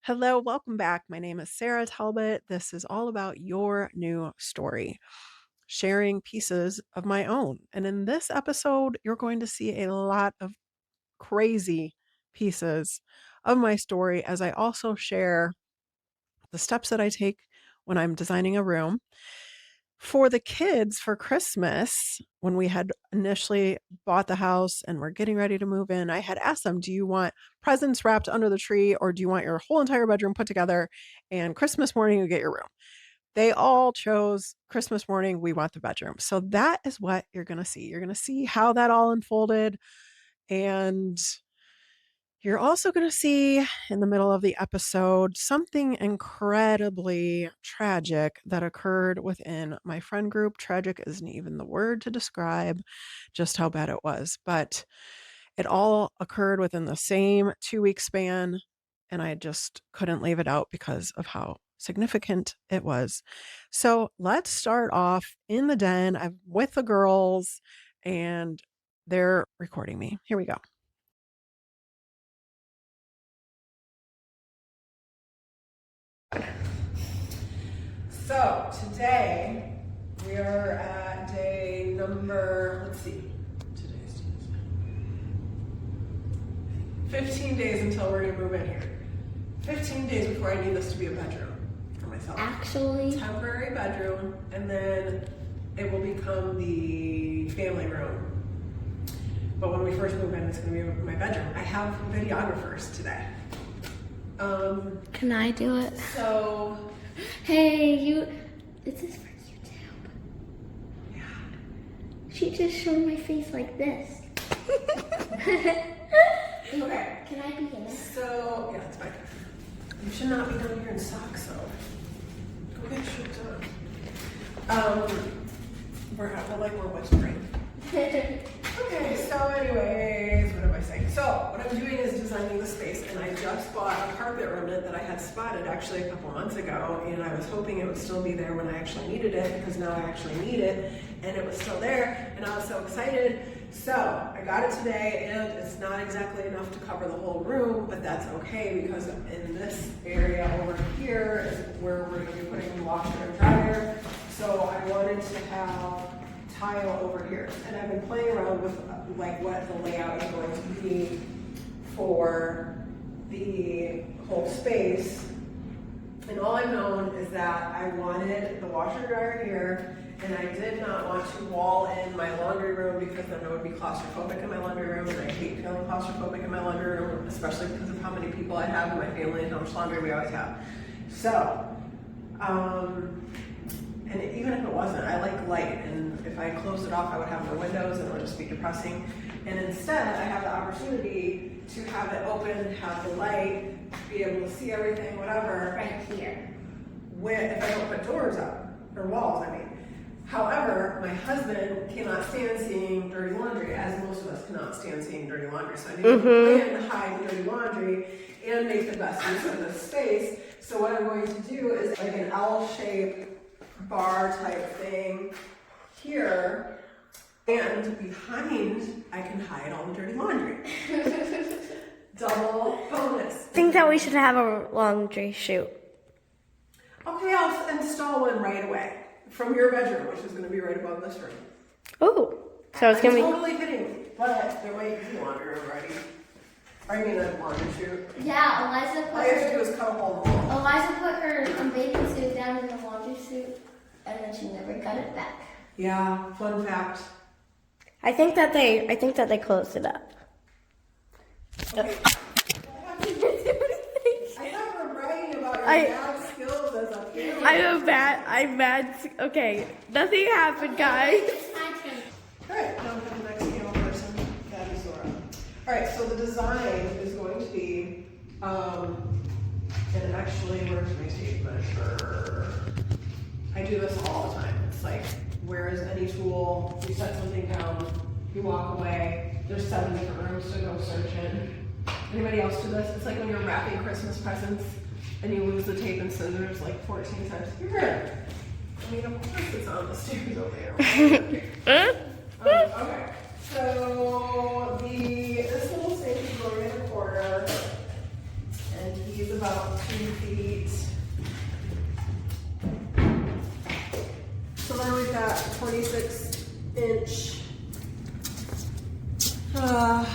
Hello, welcome back. My name is Sarah Talbot. This is all about your new story, sharing pieces of my own. And in this episode, you're going to see a lot of crazy pieces of my story as I also share the steps that I take when I'm designing a room. For the kids for Christmas, when we had initially bought the house and we're getting ready to move in, I had asked them, do you want presents wrapped under the tree or do you want your whole entire bedroom put together and Christmas morning you get your room? They all chose Christmas morning, we want the bedroom. So that is what you're going to see. You're going to see how that all unfolded, and you're also going to see in the middle of the episode something incredibly tragic that occurred within my friend group. Tragic isn't even the word to describe just how bad it was, but it all occurred within the same 2-week span, and I just couldn't leave it out because of how significant it was. So let's start off in the den. I'm with the girls, and they're recording me. Here we go. So today we are at day number, let's see, today's 15 days until we're gonna move in here. 15 days before I need this to be a bedroom for myself. Actually, temporary bedroom, and then it will become the family room. But when we first move in, it's gonna be my bedroom. I have videographers today. can I do it? So, Hey, this is for YouTube. yeah. She just showed my face like this. Okay. Can I be in it? So, yeah, it's fine. You should not be down here in socks, though. Go get shit done. We're whispering. Okay, so anyways, what am I saying? So, what I'm doing is designing the space, and I just bought a carpet remnant that I had spotted actually a couple months ago, and I was hoping it would still be there when I actually needed it, because now I actually need it, and it was still there, and I was so excited. So, I got it today, and it's not exactly enough to cover the whole room, but that's okay, because in this area over here is where we're going to be putting the washer and dryer. So, I wanted to have tile over here, and I've been playing around with like what the layout is going to be for the whole space, and all I've known is that I wanted the washer dryer here, and I did not want to wall in my laundry room because then I would be claustrophobic in my laundry room, and I hate feeling claustrophobic in my laundry room, especially because of how many people I have in my family and how much laundry we always have. So and even if it wasn't, I like light, and if I closed it off, I would have no windows, and it would just be depressing. And instead, I have the opportunity to have it open, have the light, be able to see everything, whatever. Right here. If I don't put doors up, or walls, I mean. However, my husband cannot stand seeing dirty laundry, as most of us cannot stand seeing dirty laundry. So I need to plan to hide the dirty laundry and make the best use of this space. So what I'm going to do is like an L-shaped bar type thing here, and behind I can hide all the dirty laundry. Double bonus. I think that we should have a laundry chute. Okay, I'll install one right away from your bedroom, which is going to be right above this room. Oh, so it's gonna be totally kidding, but there might be laundry already. I mean a laundry chute. Yeah, Eliza All you have to do is cut a hole in the wall. Eliza put her bathing suit down in the laundry suit, and then she never got it back. Yeah, fun fact. I think that they closed it up. Okay. I thought we were bragging about your bad skills as a camera. I'm bad. Okay, nothing happened, guys. Alright, now for the next camera person, that is Zora. Alright, so the design is going to be, and actually, where's my tape measure? I do this all the time. It's like, where is any tool? You set something down, you walk away. There's 7 different rooms to go search in. Anybody else do this? It's like when you're wrapping Christmas presents and you lose the tape and scissors like 14 times. Here. I mean, of course it's on the stairs over there. Okay. So this little sink is going in a corner, and he's about 2 uh,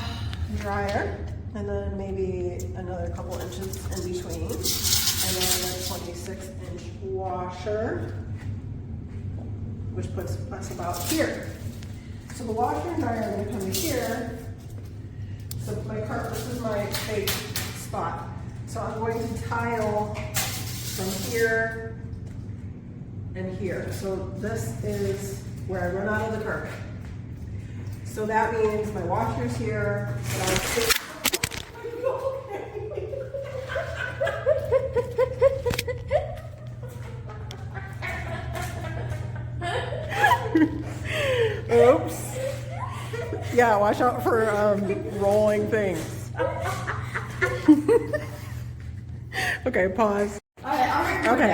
dryer, and then maybe another couple inches in between, and then a 26-inch washer, which puts us about here. So the washer and dryer are going to come to here. So this is my fake spot. So I'm going to tile from here and here. So this is where I run out of the carpet. So that means my washer's here, and I'll sit. Oops. Yeah, watch out for rolling things. Okay, pause. Alright, Okay.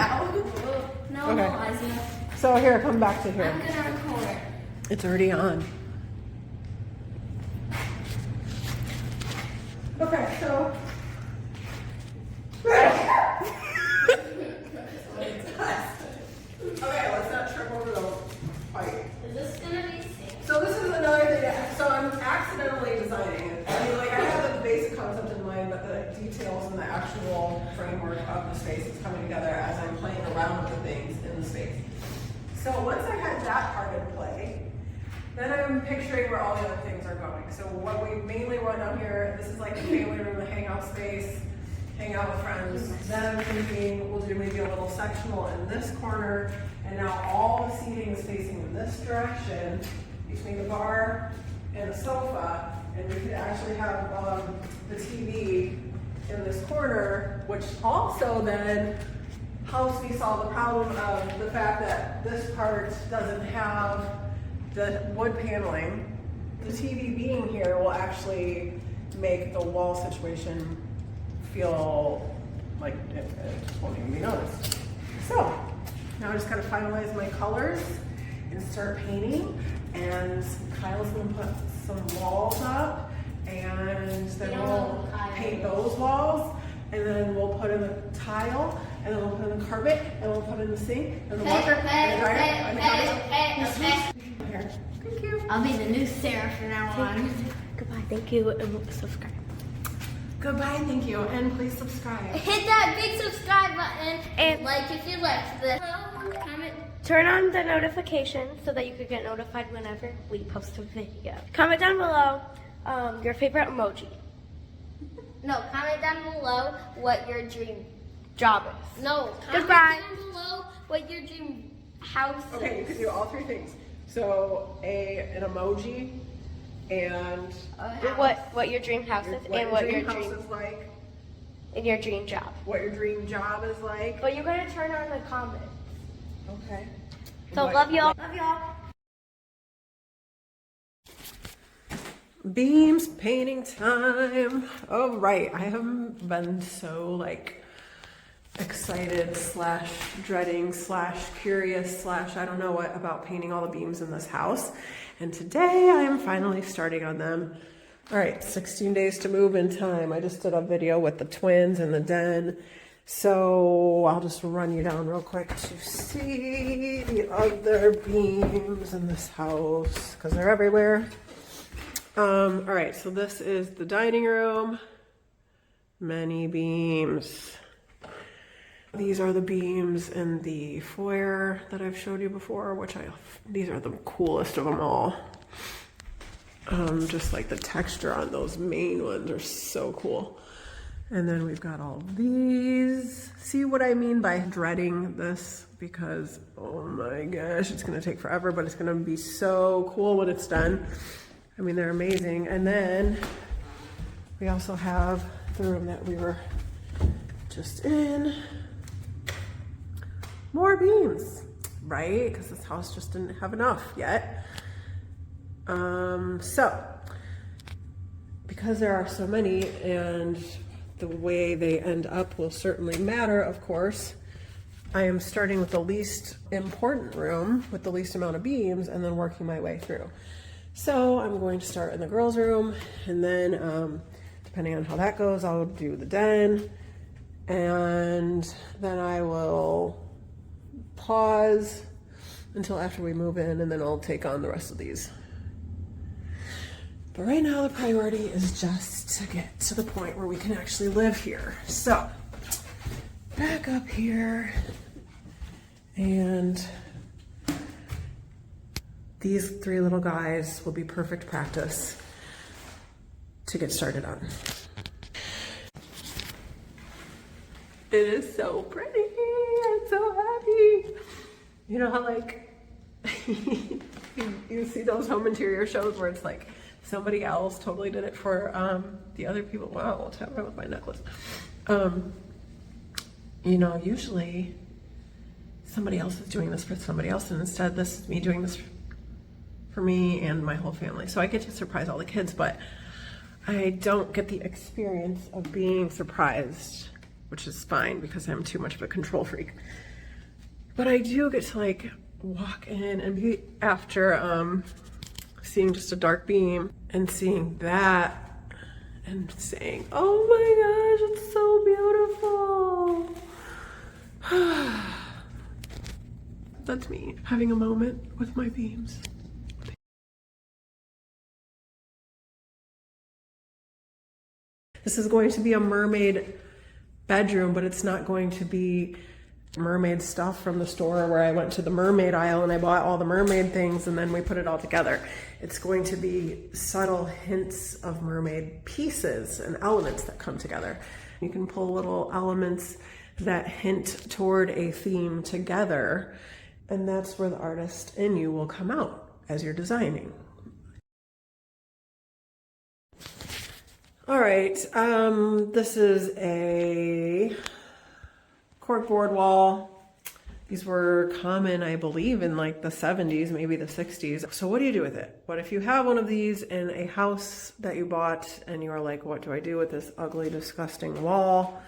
No, Okay. no, Isaac. So here, come back to here. I'm gonna record it. It's already on. Okay, so. Okay, let's not trip over the pipe. Is this gonna be safe? So this is another thing. So I'm accidentally designing it. I mean, like I have the basic concept in mind, but the details and the actual framework of the space is coming together as I'm playing around with the things in the space. So once I had that part in play, then I'm picturing where all the other things are going. So what we mainly want down here, this is like the family room, the hangout space, hang out with friends. Then I'm thinking we'll do maybe a little sectional in this corner, and now all the seating is facing in this direction between the bar and the sofa, and we could actually have the TV in this corner, which also then helps me solve the problem of the fact that this part doesn't have the wood paneling. The TV being here will actually make the wall situation feel like it won't even be noticed. So now I just gotta finalize my colors and start painting, and Kyle's gonna put some walls up, and then we'll paint those walls, and then we'll put in the tile, and then we'll put in the carpet, and we'll put in the sink, and the washer, and the dryer, and the cabinet. Here. Thank you. I'll be the new Sarah from now on. Goodbye, thank you, and subscribe. Goodbye, thank you, and please subscribe. Hit that big subscribe button And like if you like this. Comment. turn on the notifications so that you can get notified whenever we post a video. Comment down below your favorite emoji. No, comment down below what your dream Job is. No, comment Goodbye. down below what your dream house is. Okay, you can do all three things. So an emoji, and What your dream house is and what your house dream is like, and your dream job. what your dream job is like. But you're gonna turn on the comments. Okay. So What- love y'all. Love y'all. Beams painting time. Oh right, I haven't been so like excited slash dreading slash curious slash I don't know what about painting all the beams in this house. And today I am finally starting on them. All right, 16 days to move in time. I just did a video with the twins in the den. So I'll just run you down real quick to see the other beams in this house because they're everywhere. All right, so this is the dining room. Many beams. These are the beams in the foyer that I've showed you before, these are the coolest of them all. Just like the texture on those main ones are so cool. And then we've got all these. See what I mean by dreading this? Because, oh my gosh, it's gonna take forever, but it's gonna be so cool when it's done. I mean, they're amazing. And then we also have the room that we were just in. More beams, right? Because this house just didn't have enough yet. So, because there are so many and the way they end up will certainly matter, of course, I am starting with the least important room with the least amount of beams and then working my way through. So I'm going to start in the girls' room, and then depending on how that goes, I'll do the den, and then I will pause until after we move in, and then I'll take on the rest of these. But right now the priority is just to get to the point where we can actually live here. So back up here, and these three little guys will be perfect practice to get started on. It is so pretty. I'm so happy. You know how like you see those home interior shows where it's like somebody else totally did it for the other people. Wow, what's happening with my necklace? You know, usually somebody else is doing this for somebody else, and instead this is me doing this for me and my whole family. So I get to surprise all the kids, but I don't get the experience of being surprised, which is fine because I'm too much of a control freak. But I do get to like walk in and be after seeing just a dark beam and seeing that and saying, oh my gosh, it's so beautiful. That's me having a moment with my beams. This is going to be a mermaid bedroom, but it's not going to be mermaid stuff from the store where I went to the mermaid aisle and I bought all the mermaid things and then we put it all together. It's going to be subtle hints of mermaid pieces and elements that come together. You can pull little elements that hint toward a theme together, and that's where the artist in you will come out as you're designing. All right, this is a corkboard wall. These were common, I believe, in like the 70s, maybe the 60s. So what do you do with it? What if you have one of these in a house that you bought and you are like, what do I do with this ugly, disgusting wall?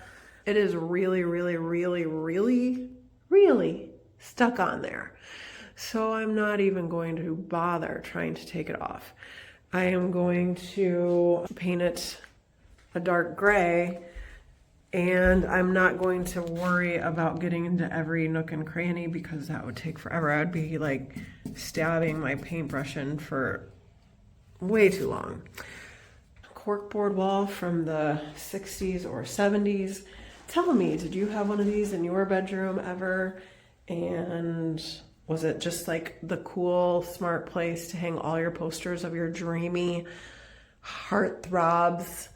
It is really, really, really, really, really stuck on there. So I'm not even going to bother trying to take it off. I am going to paint it a dark gray, and I'm not going to worry about getting into every nook and cranny because that would take forever. I would be like stabbing my paintbrush in for way too long. Corkboard wall from the 60s or 70s. Tell me, did you have one of these in your bedroom ever? And was it just like the cool, smart place to hang all your posters of your dreamy heartthrobs?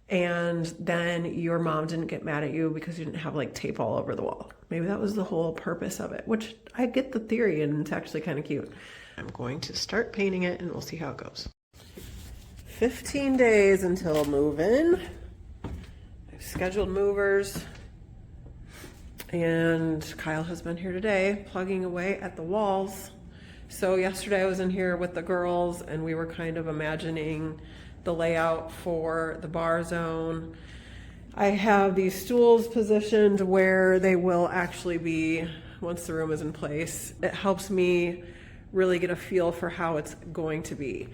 And then your mom didn't get mad at you because you didn't have like tape all over the wall. Maybe that was the whole purpose of it, which I get the theory and it's actually kind of cute. I'm going to start painting it and we'll see how it goes. 15 days until move-in. I've scheduled movers. And Kyle has been here today plugging away at the walls. So yesterday I was in here with the girls and we were kind of imagining the layout for the bar zone. I have these stools positioned where they will actually be once the room is in place. It helps me really get a feel for how it's going to be.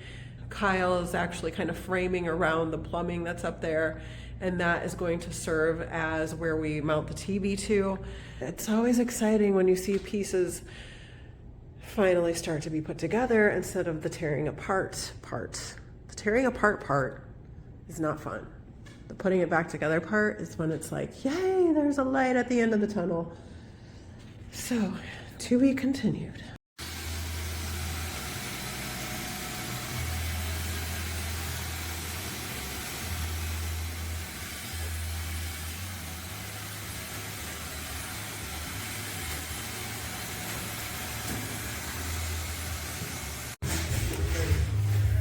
Kyle is actually kind of framing around the plumbing that's up there, and that is going to serve as where we mount the TV to. It's always exciting when you see pieces finally start to be put together instead of the tearing apart part. The tearing apart part is not fun. The putting it back together part is when it's like, yay, there's a light at the end of the tunnel. So, to be continued.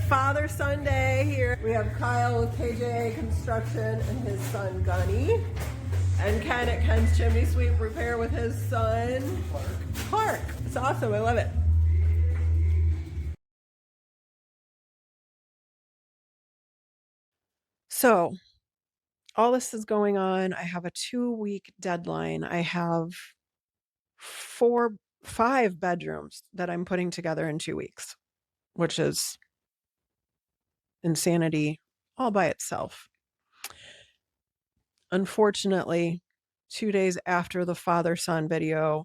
Father Sunday here. We have Kyle with KJ Construction and his son Gunny. And Ken at Ken's Chimney Sweep Repair with his son Clark. It's awesome, I love it. So, all this is going on. I have a 2-week deadline. I have 5 bedrooms that I'm putting together in 2 weeks, which is insanity all by itself. Unfortunately, 2 days after the father-son video,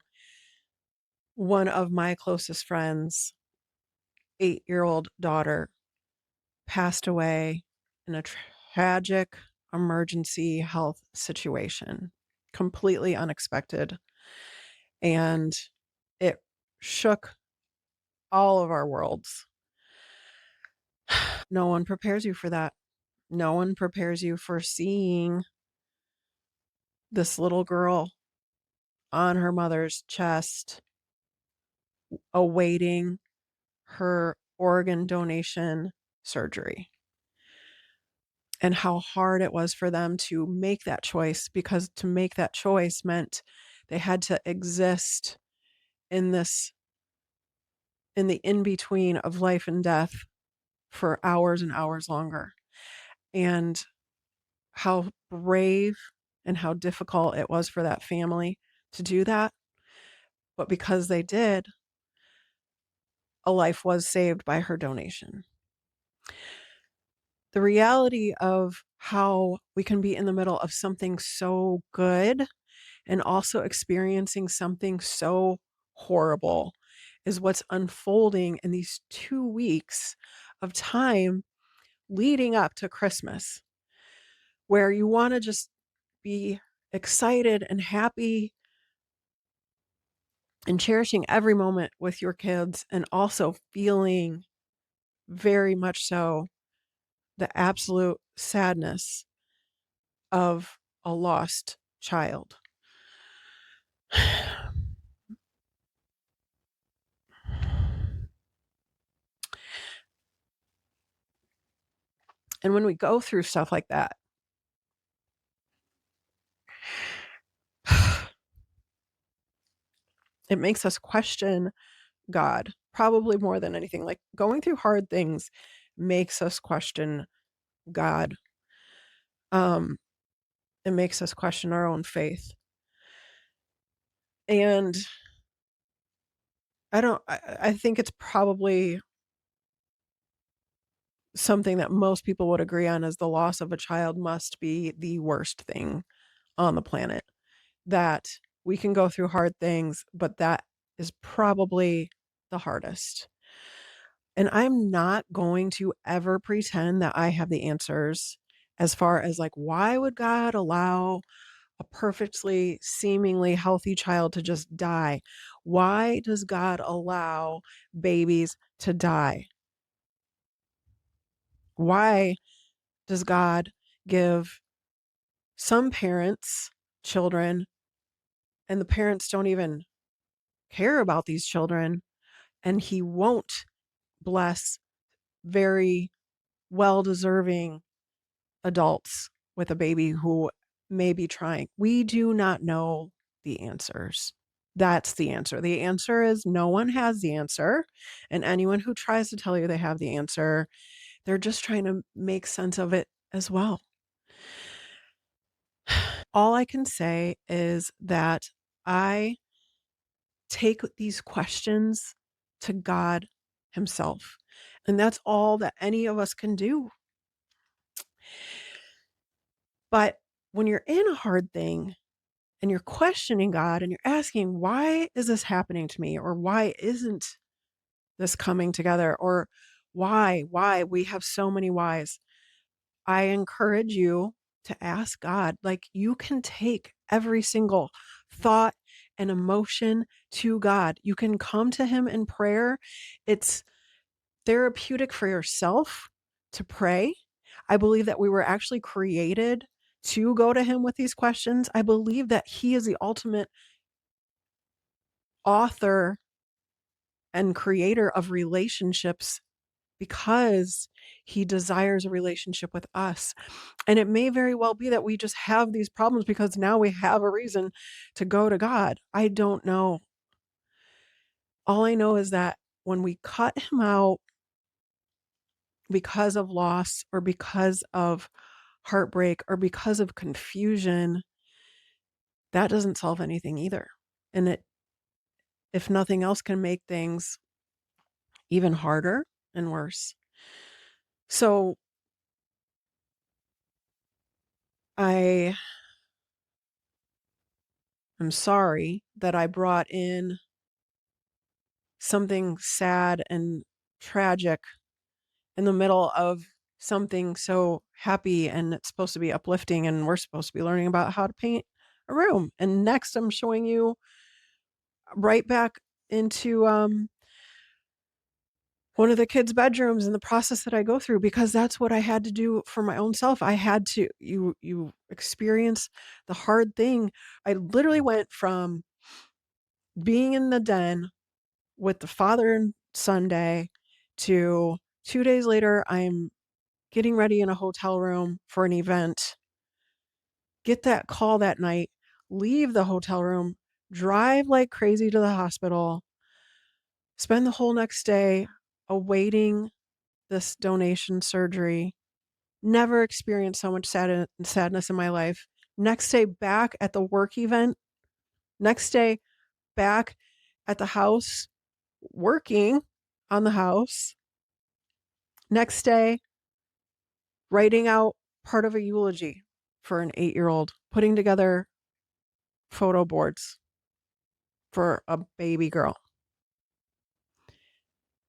one of my closest friends' 8-year-old daughter passed away in a tragic emergency health situation, completely unexpected. And it shook all of our worlds. No one prepares you for that. No one prepares you for seeing this little girl on her mother's chest awaiting her organ donation surgery, and how hard it was for them to make that choice, because to make that choice meant they had to exist in this in the in between of life and death for hours and hours longer. And how brave and how difficult it was for that family to do that. But because they did, a life was saved by her donation. The reality of how we can be in the middle of something so good and also experiencing something so horrible is what's unfolding in these 2 weeks of time leading up to Christmas, where you wanna just be excited and happy and cherishing every moment with your kids, and also feeling very much so the absolute sadness of a lost child. And when we go through stuff like that, it makes us question God, probably more than anything. Like, going through hard things makes us question God. Um, it makes us question our own faith. And I think it's probably something that most people would agree on, is the loss of a child must be the worst thing on the planet. That we can go through hard things, but that is probably the hardest. And I'm not going to ever pretend that I have the answers as far as, like, why would God allow a perfectly seemingly healthy child to just die? Why does God allow babies to die? Why does God give some parents children and the parents don't even care about these children, and he won't bless very well deserving adults with a baby who may be trying? We do not know the answers. That's the answer. The answer is no one has the answer. And anyone who tries to tell you they have the answer, they're just trying to make sense of it as well. All I can say is that I take these questions to God Himself. And that's all that any of us can do. But when you're in a hard thing and you're questioning God and you're asking, why is this happening to me? Or why isn't this coming together? Or why? We have so many whys. I encourage you to ask God. Like, you can take every single thought and emotion to God. You can come to Him in prayer. It's therapeutic for yourself to pray. I believe that we were actually created to go to Him with these questions. I believe that He is the ultimate author and creator of relationships, because He desires a relationship with us. And it may very well be that we just have these problems because now we have a reason to go to God. I don't know. All I know is that when we cut Him out because of loss or because of heartbreak or because of confusion, that doesn't solve anything either. And it, if nothing else, can make things even harder and worse. So I am sorry that I brought in something sad and tragic in the middle of something so happy and it's supposed to be uplifting and we're supposed to be learning about how to paint a room. And next I'm showing you right back into one of the kids' bedrooms and the process that I go through because that's what I had to do for my own self. I had to you experience the hard thing. I literally went from being in the den with the father and son day to 2 days later I'm getting ready in a hotel room for an event, get that call that night, leave the hotel room, drive like crazy to the hospital, spend the whole next day awaiting this donation surgery. Never experienced so much sadness in my life. Next day back at the work event. Next day back at the house working on the house. Next day writing out part of a eulogy for an 8-year-old, putting together photo boards for a baby girl.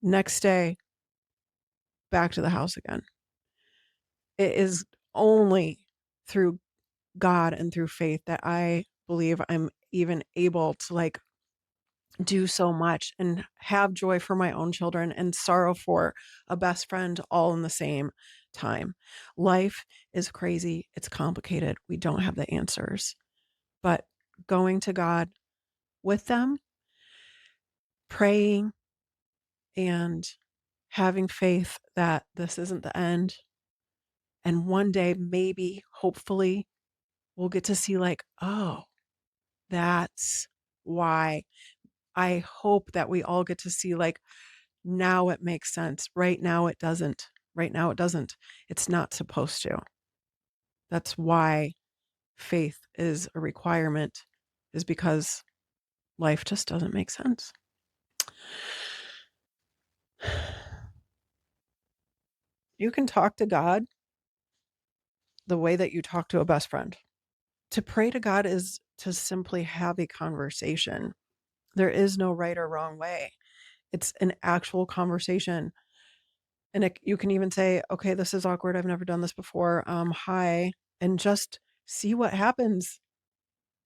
Next day back to the house again. It is only through God and through faith that I believe I'm even able to like do so much and have joy for my own children and sorrow for a best friend all in the same time. Life is crazy. It's complicated. We don't have the answers. But going to God with them, praying and having faith that this isn't the end. And one day, maybe, hopefully, we'll get to see like, oh, that's why. I hope that we all get to see like, now it makes sense. Right now it doesn't. Right now it doesn't. It's not supposed to. That's why faith is a requirement, is because life just doesn't make sense. You can talk to God the way that you talk to a best friend. To pray to God is to simply have a conversation. There is no right or wrong way. It's an actual conversation. And you can even say, okay, this is awkward. I've never done this before. Hi. And just see what happens.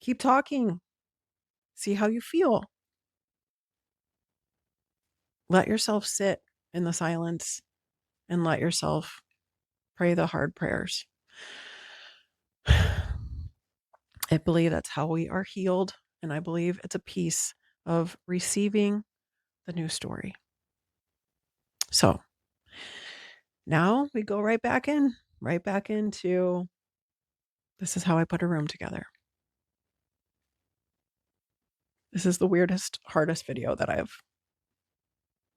Keep talking. See how you feel. Let yourself sit in the silence and let yourself pray the hard prayers. I believe that's how we are healed. And I believe it's a piece of receiving the new story. So now we go right back into this is how I put a room together. This is the weirdest, hardest video that I've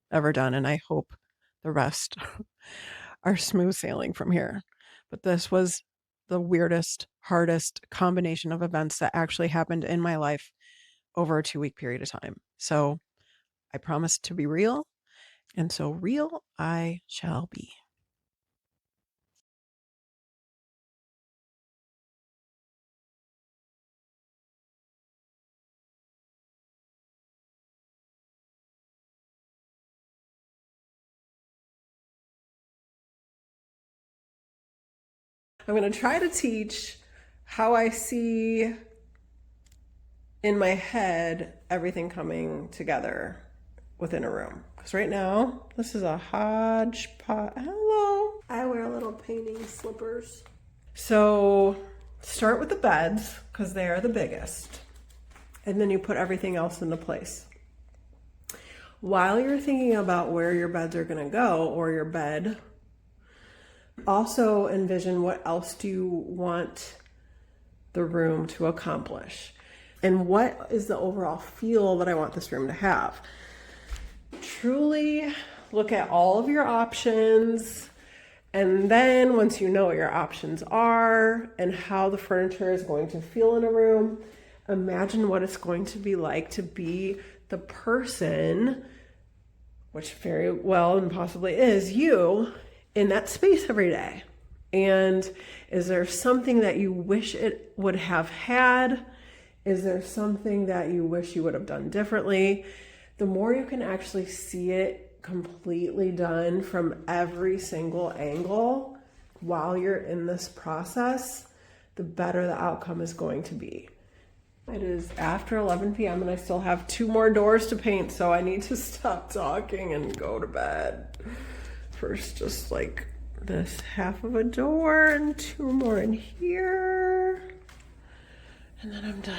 ever done, and I hope the rest are smooth sailing from here. But this was the weirdest, hardest combination of events that actually happened in my life over a 2-week period of time. So I promised to be real, and so real I shall be. I'm going to try to teach how I see in my head everything coming together within a room. Because right now, this is a hodgepodge. Hello. I wear little painting slippers. So start with the beds because they are the biggest. And then you put everything else into place. While you're thinking about where your beds are going to go or your bed, also envision what else do you want the room to accomplish and what is the overall feel that I want this room to have. Truly look at all of your options, and then once you know what your options are and how the furniture is going to feel in a room, imagine what it's going to be like to be the person, which very well and possibly is you, in that space every day. And is there something that you wish it would have had? Is there something that you wish you would have done differently? The more you can actually see it completely done from every single angle while you're in this process, the better the outcome is going to be. It is after 11 p.m. and I still have 2 more doors to paint, so I need to stop talking and go to bed. First, just like this half of a door and 2 more in here, and then I'm done.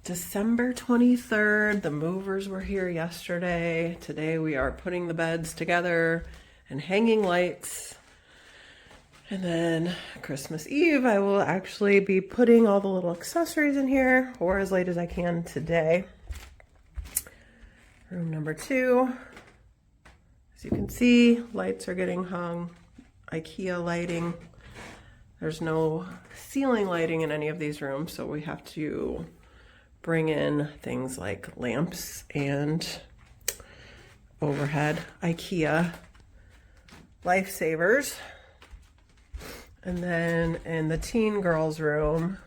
December 23rd, the movers were here yesterday. Today we are putting the beds together and hanging lights. And then Christmas Eve, I will actually be putting all the little accessories in here, or as late as I can today. Room number 2. As you can see, lights are getting hung. IKEA lighting. There's no ceiling lighting in any of these rooms, so we have to bring in things like lamps and overhead IKEA lifesavers. And then in the teen girls room,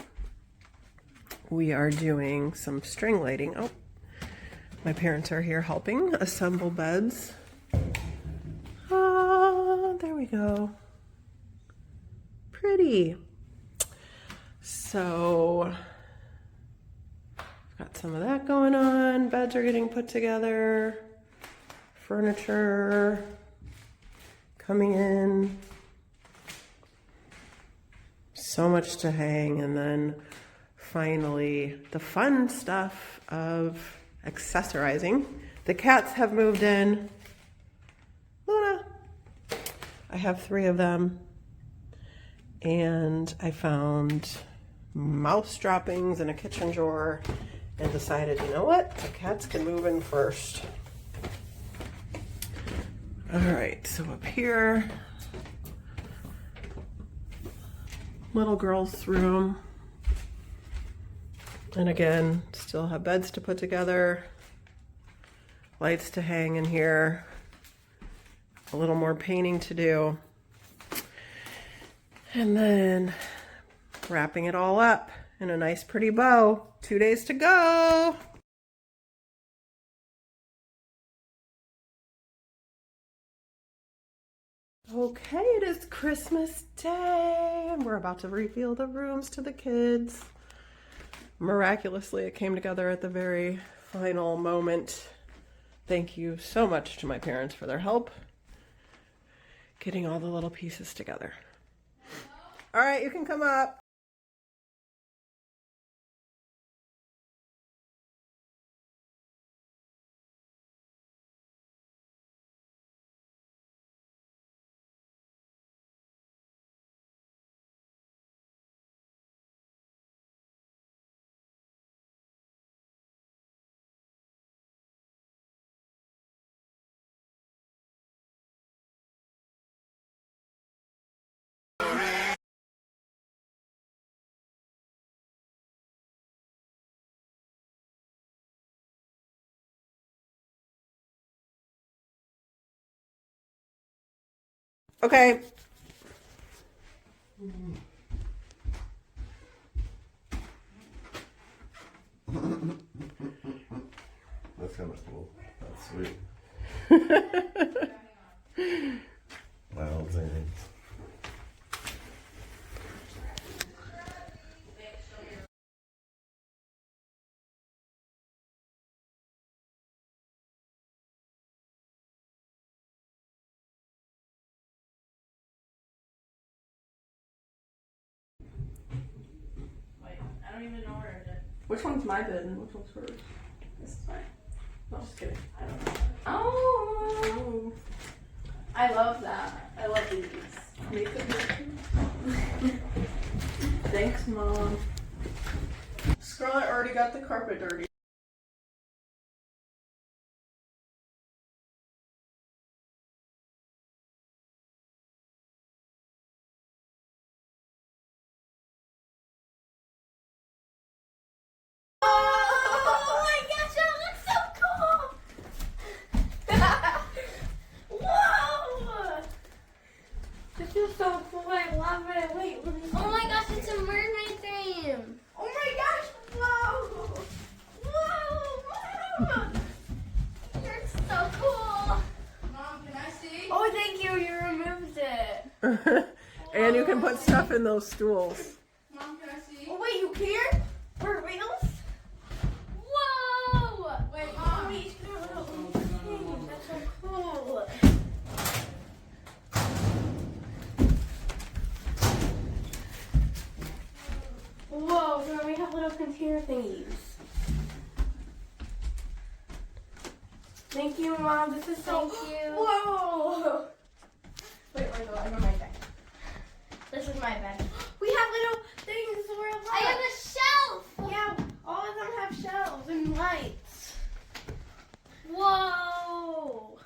we are doing some string lighting. Oh, my parents are here helping assemble beds. Oh, there we go. Pretty. So got some of that going on. Beds are getting put together. Furniture coming in. So much to hang. And then finally the fun stuff of accessorizing. The cats have moved in. Luna. I have 3 of them. And I found mouse droppings in a kitchen drawer and decided, you know what? The cats can move in first. All right, so up here, little girl's room. And again, still have beds to put together, lights to hang in here, a little more painting to do. And then wrapping it all up in a nice pretty bow. 2 days to go. Okay, it is Christmas Day and we're about to reveal the rooms to the kids. Miraculously, it came together at the very final moment. Thank you so much to my parents for their help getting all the little pieces together. All right, you can come up. Okay. That's kind of cool. That's sweet. Well, dang. I don't even know where it is. Which one's my bed and which one's hers? This is mine. No, just kidding. I don't know. Oh, I love that. I love these. Thanks, Mom. Scarlett already got the carpet dirty. Oh my gosh, that looks so cool! Whoa! This is so cool. I love it. Wait, let me. Oh my gosh, it's a mermaid theme. Oh my gosh, And you can put stuff in those stools. Mom, can I see? Oh wait, you can? For reals? Whoa! Wait, Oh, Mom. wait, no, that's so cool. Whoa, so we have little container thingies. Thank you, Mom. This is so. Thank you. Whoa! Wait, I got my bag. This is my bag. We have little things for a I have a shelf. Yeah, all of them have shelves and lights. Whoa.